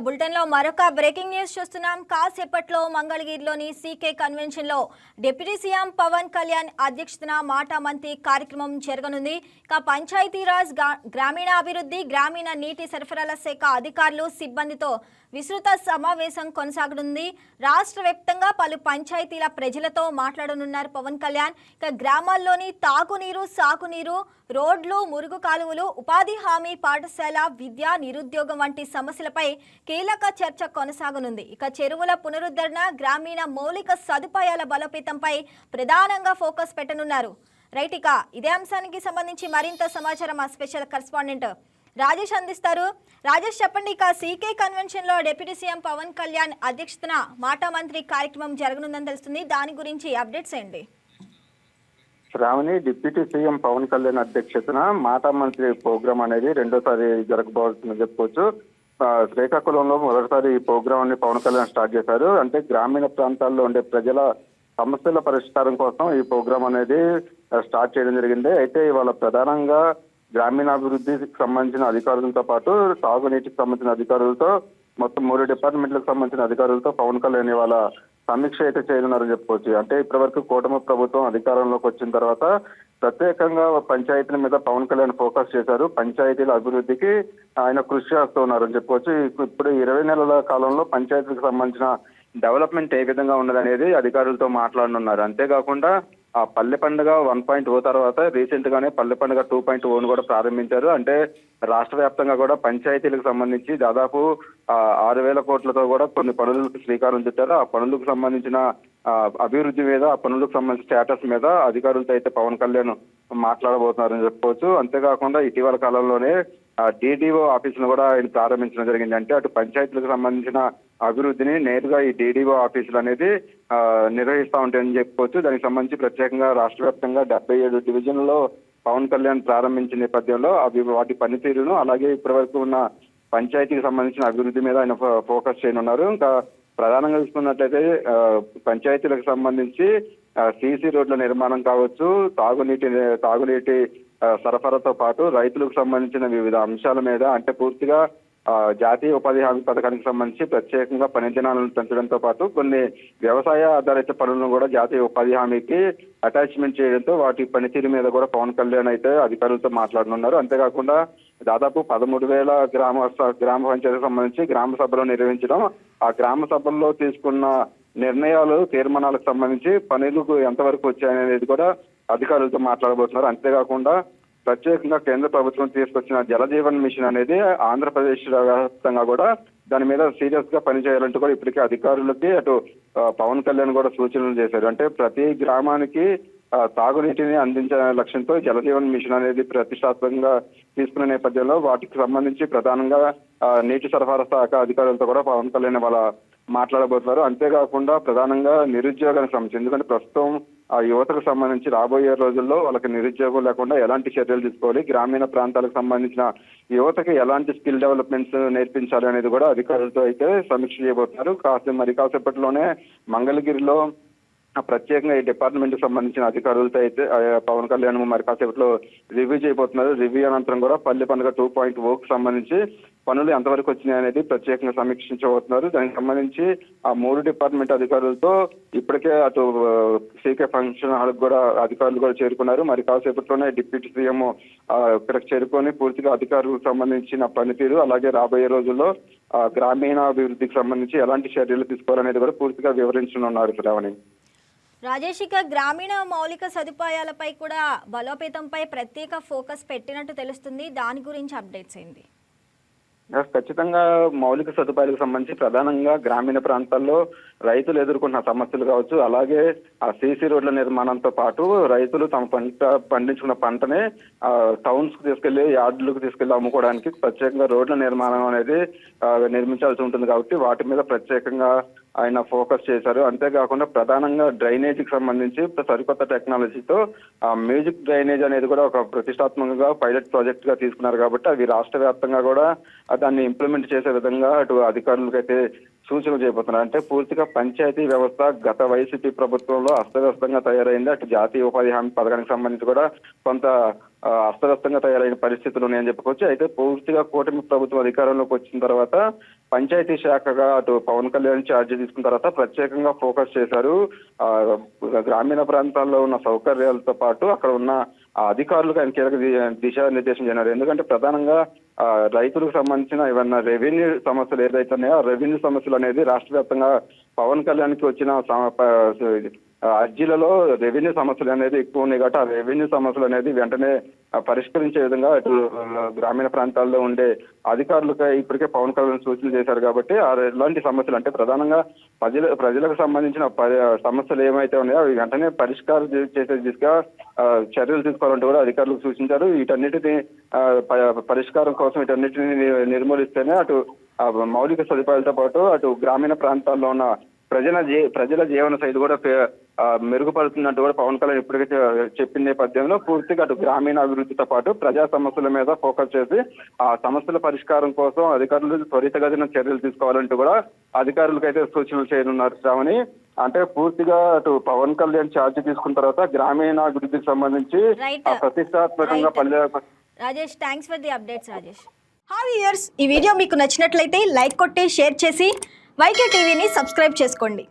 Bulletin లో మరొక breaking news చూస్తున్నాం. కాసేపట్లో మంగళగిరిలోని సీకే కన్వెన్షన్ లో డిప్యూటీ సీఎం పవన్ కళ్యాణ్ అధ్యక్షతన మాట మంత్రి కార్యక్రమం జరగనుంది. పంచాయతీరాజ్, గ్రామీణాభివృద్ధి, గ్రామీణ నీటి సరఫరాల శాఖ అధికారులు, సిబ్బందితో విస్తృత సమావేశం కొనసాగనుంది. రాష్ట్ర వ్యాప్తంగా పలు పంచాయతీల ప్రజలతో మాట్లాడనున్నారు పవన్ కళ్యాణ్. గ్రామాల్లోని తాగునీరు, సాగునీరు, రోడ్లు, మురుగు కాలువలు, ఉపాధి హామీ, పాఠశాల, విద్య, నిరుద్యోగం వంటి సమస్యలపై కీలక చర్చ కొనసాగనుంది. చెరువుల పునరుద్ధరణ, గ్రామీణ మౌలిక సదుపాయాల బలోపేతంపై ప్రధానంగా ఫోకస్ పెట్టనున్నారు. రైట్, ఇదే అంశానికి సంబంధించి మరింత సమాచారం మా స్పెషల్ కరెస్పాండెంట్ రాజేష్ అందిస్తారు. రాజేష్, చెప్పండి. సీకే కన్వెన్షన్ లో డిప్యూటీ సీఎం పవన్ కళ్యాణ్ అధ్యక్షతన మాట మంత్రి కార్యక్రమం జరగనుందని తెలుస్తుంది. దాని గురించి అప్డేట్స్ ఏంటి? శ్రావణి, డిప్యూటీ సీఎం పవన్ కళ్యాణ్ అధ్యక్షతన మాట మంత్రి ప్రోగ్రామ్ అనేది రెండోసారి జరగబోతుందని చెప్పుకోవచ్చు. శ్రీకాకుళంలో మొదటిసారి ఈ ప్రోగ్రామ్ ని పవన్ కళ్యాణ్ స్టార్ట్ చేశారు. అంటే గ్రామీణ ప్రాంతాల్లో ఉండే ప్రజల సమస్యల పరిష్కారం కోసం ఈ ప్రోగ్రామ్ అనేది స్టార్ట్ చేయడం జరిగింది. అయితే ఇవాళ ప్రధానంగా గ్రామీణాభివృద్ధికి సంబంధించిన అధికారులతో పాటు తాగునీటికి సంబంధించిన అధికారులతో మొత్తం 3 డిపార్ట్మెంట్లకు సంబంధించిన అధికారులతో పవన్ కళ్యాణ్ ఇవాళ సమీక్ష అయితే చేయనున్నారని చెప్పుకోవచ్చు. అంటే ఇప్పటివరకు కూటమి ప్రభుత్వం అధికారంలోకి వచ్చిన తర్వాత ప్రత్యేకంగా పంచాయతీల మీద పవన్ కళ్యాణ్ ఫోకస్ చేశారు. పంచాయతీల అభివృద్ధికి ఆయన కృషి చేస్తూ ఉన్నారని చెప్పుకోవచ్చు. ఇప్పుడు 20 నెలల కాలంలో పంచాయతీలకు సంబంధించిన డెవలప్మెంట్ ఏ విధంగా ఉన్నదనేది అధికారులతో మాట్లాడనున్నారు. అంతేకాకుండా ఆ పల్లె పండుగ 1.0 తర్వాత రీసెంట్ గానే పల్లె పండుగ 2.0 కూడా ప్రారంభించారు. అంటే రాష్ట్ర వ్యాప్తంగా కూడా పంచాయతీలకు సంబంధించి దాదాపు 6,000 కోట్లతో కూడా కొన్ని పనులకు శ్రీకారం చుట్టారు. ఆ పనులకు సంబంధించిన అభివృద్ధి మీద, ఆ పనులకు సంబంధించిన స్టేటస్ మీద అధికారులతో అయితే పవన్ కళ్యాణ్ మాట్లాడబోతున్నారని చెప్పుకోవచ్చు. అంతేకాకుండా ఇటీవల కాలంలోనే డిడిఓ ఆఫీసును కూడా ఆయన ప్రారంభించడం జరిగింది. అంటే అటు పంచాయతీలకు సంబంధించిన అభివృద్ధిని నేరుగా ఈ డిడిఓ ఆఫీసులు అనేది నిర్వహిస్తూ ఉంటాయని చెప్పుకోవచ్చు. దానికి సంబంధించి ప్రత్యేకంగా రాష్ట్ర వ్యాప్తంగా 77 డివిజన్లలో పవన్ కళ్యాణ్ ప్రారంభించిన నేపథ్యంలో వాటి పనితీరును, అలాగే ఇప్పటి వరకు ఉన్న పంచాయతీకి సంబంధించిన అభివృద్ధి మీద ఆయన ఫోకస్ చేయనున్నారు. ఇంకా ప్రధానంగా చూసుకున్నట్లయితే పంచాయతీలకు సంబంధించి సీసీ రోడ్ల నిర్మాణం కావచ్చు, తాగునీటి సరఫరాతో పాటు రైతులకు సంబంధించిన వివిధ అంశాల మీద, అంటే పూర్తిగా జాతీయ ఉపాధి హామీ పథకానికి సంబంధించి ప్రత్యేకంగా పని దినాలను పెంచడంతో పాటు కొన్ని వ్యవసాయ ఆధారిత పనులను కూడా జాతీయ ఉపాధి హామీకి అటాచ్మెంట్ చేయడంతో వాటి పనితీరు మీద కూడా పవన్ కళ్యాణ్ అయితే అధికారులతో మాట్లాడనున్నారు. అంతేకాకుండా దాదాపు 13,000 గ్రామ పంచాయతీకి సంబంధించి గ్రామ సభలు నిర్వహించడం, ఆ గ్రామ సభల్లో తీసుకున్న నిర్ణయాలు, తీర్మానాలకు సంబంధించి పనులకు ఎంతవరకు వచ్చాయనేది కూడా అధికారులతో మాట్లాడబోతున్నారు. అంతేకాకుండా ప్రత్యేకంగా కేంద్ర ప్రభుత్వం తీసుకొచ్చిన జలజీవన్ మిషన్ అనేది ఆంధ్రప్రదేశ్ వ్యాప్తంగా కూడా దాని మీద సీరియస్ గా పనిచేయాలంటూ కూడా ఇప్పటికే అధికారులకి అటు పవన్ కళ్యాణ్ కూడా సూచనలు చేశారు. అంటే ప్రతి గ్రామానికి తాగునీటిని అందించే లక్ష్యంతో జలజీవన్ మిషన్ అనేది ప్రతిష్టాత్మకంగా తీసుకునే నేపథ్యంలో వాటికి సంబంధించి ప్రధానంగా నీటి సరఫరా శాఖ అధికారులతో కూడా పవన్ కళ్యాణ్ వాళ్ళ మాట్లాడబోతున్నారు. అంతేకాకుండా ప్రధానంగా నిరుద్యోగానికి సంబంధించి, ఎందుకంటే ప్రస్తుతం ఆ యువతకు సంబంధించి రాబోయే రోజుల్లో వాళ్ళకి నిరుద్యోగం లేకుండా ఎలాంటి చర్యలు తీసుకోవాలి, గ్రామీణ ప్రాంతాలకు సంబంధించిన యువతకి ఎలాంటి స్కిల్ డెవలప్మెంట్స్ నేర్పించాలి అనేది కూడా అధికారులతో అయితే సమీక్ష చేయబోతున్నారు. కాసేపట్లోనే మంగళగిరిలో ప్రత్యేకంగా ఈ డిపార్ట్మెంట్ కి సంబంధించిన అధికారులతో అయితే పవన్ కళ్యాణ్ మరి కాసేపట్లో రివ్యూ చేయబోతున్నారు. రివ్యూ అనంతరం కూడా పల్లె పండుగ 2.0కు సంబంధించి పనులు ఎంతవరకు వచ్చినాయి అనేది ప్రత్యేకంగా సమీక్షించబోతున్నారు. దానికి సంబంధించి ఆ 3 డిపార్ట్మెంట్ అధికారులతో ఇప్పటికే అటు సీకే ఫంక్షన్ హాల్ కూడా అధికారులు కూడా చేరుకున్నారు. మరి కాసేపట్లోనే డిప్యూటీ సీఎం ఇక్కడికి చేరుకొని పూర్తిగా అధికారులకు సంబంధించిన పనితీరు, అలాగే రాబోయే రోజుల్లో గ్రామీణాభివృద్ధికి సంబంధించి ఎలాంటి చర్యలు తీసుకోవాలనేది కూడా పూర్తిగా వివరించనున్నారు. శ్రావణి, రాజేష్, గ్రామీణ మౌలిక సదుపాయాలపై కూడా బలోపేతంపై ప్రత్యేక ఫోకస్ పెట్టినట్టు తెలుస్తుంది. దాని గురించి అప్డేట్స్ ఏంటి? ఖచ్చితంగా మౌలిక సదుపాయాలకు సంబంధించి ప్రధానంగా గ్రామీణ ప్రాంతాల్లో రైతులు ఎదుర్కొన్న సమస్యలు కావచ్చు, అలాగే ఆ సీసీ రోడ్ల నిర్మాణంతో పాటు రైతులు తమ పండించుకున్న పంటని టౌన్స్ కు తీసుకెళ్లి, యార్డులకు తీసుకెళ్లి అమ్ముకోవడానికి ప్రత్యేకంగా రోడ్ల నిర్మాణం అనేది నిర్మించాల్సి ఉంటుంది. కాబట్టి వాటి మీద ప్రత్యేకంగా ఆయన ఫోకస్ చేశారు. అంతేకాకుండా ప్రధానంగా డ్రైనేజీకి సంబంధించి సరికొత్త టెక్నాలజీతో మ్యూజిక్ డ్రైనేజ్ అనేది కూడా ఒక ప్రతిష్టాత్మకంగా పైలట్ ప్రాజెక్ట్ గా తీసుకున్నారు. కాబట్టి అవి రాష్ట్ర వ్యాప్తంగా కూడా దాన్ని ఇంప్లిమెంట్ చేసే విధంగా అటు అధికారులకైతే సూచనలు చేయబోతున్నారు. అంటే పూర్తిగా పంచాయతీ వ్యవస్థ గత వైసీపీ ప్రభుత్వంలో అస్తవ్యస్తంగా తయారైంది. అటు జాతీయ ఉపాధి హామీ పథకానికి సంబంధించి కూడా కొంత అస్తవ్యస్తంగా తయారైన పరిస్థితులు ఉన్నాయని చెప్పుకోవచ్చు. అయితే పూర్తిగా కూటమి ప్రభుత్వం అధికారంలోకి వచ్చిన తర్వాత పంచాయతీ శాఖగా అటు పవన్ కళ్యాణ్ ఛార్జీ తీసుకున్న తర్వాత ప్రత్యేకంగా ఫోకస్ చేశారు. గ్రామీణ ప్రాంతాల్లో ఉన్న సౌకర్యాలతో పాటు అక్కడ ఉన్న అధికారులకు ఆయన కీలక దిశానిర్దేశం చేయన్నారు. ఎందుకంటే ప్రధానంగా రైతులకు సంబంధించిన ఏమన్నా రెవెన్యూ సమస్యలు ఏదైతే ఉన్నాయో ఆ రెవెన్యూ సమస్యలు అనేది రాష్ట్ర వ్యాప్తంగా పవన్ కళ్యాణ్కి వచ్చిన అర్జీలలో రెవెన్యూ సమస్యలు అనేది ఎక్కువ ఉన్నాయి కాబట్టి ఆ రెవెన్యూ సమస్యలు అనేది వెంటనే పరిష్కరించే విధంగా ఇటు గ్రామీణ ప్రాంతాల్లో ఉండే అధికారులకు ఇప్పటికే పవన్ కళ్యాణ్ సూచనలు చేశారు. కాబట్టి ఎలాంటి సమస్యలు అంటే ప్రధానంగా ప్రజలకు సంబంధించిన సమస్యలు ఏమైతే ఉన్నాయో అవి వెంటనే పరిష్కారం చేసే దిశగా చర్యలు తీసుకోవాలంటూ కూడా అధికారులకు సూచించారు. వీటన్నిటిని పరిష్కారం కోసం వీటన్నిటిని నిర్మూలిస్తేనే అటు మౌలిక సదుపాయాలతో పాటు అటు గ్రామీణ ప్రాంతాల్లో ఉన్న ప్రజల జీవన శైలి కూడా మెరుగుపడుతున్నట్టు కూడా పవన్ కళ్యాణ్ ఇప్పటికే చెప్పిన నేపథ్యంలో పూర్తిగా అటు గ్రామీణ అభివృద్ధితో పాటు ప్రజా సమస్యల మీద ఫోకస్ చేసి ఆ సమస్యల పరిష్కారం కోసం అధికారులు త్వరితగతిన చర్యలు తీసుకోవాలంటూ కూడా అధికారులకు అయితే సూచనలు చేయనున్నారు. శ్రావణి, అంటే పూర్తిగా అటు పవన్ కళ్యాణ్ ఛార్జ్ తీసుకున్న తర్వాత గ్రామీణ అభివృద్ధికి సంబంధించి ప్రతిష్టాత్మకంగా Rajesh, thanks for the updates Rajesh. Hi viewers, ఈ వీడియో మీకు నచ్చినట్లయితే లైక్ కొట్టి షేర్ చేసి వైకే టీవీని సబ్స్క్రైబ్ చేసుకోండి.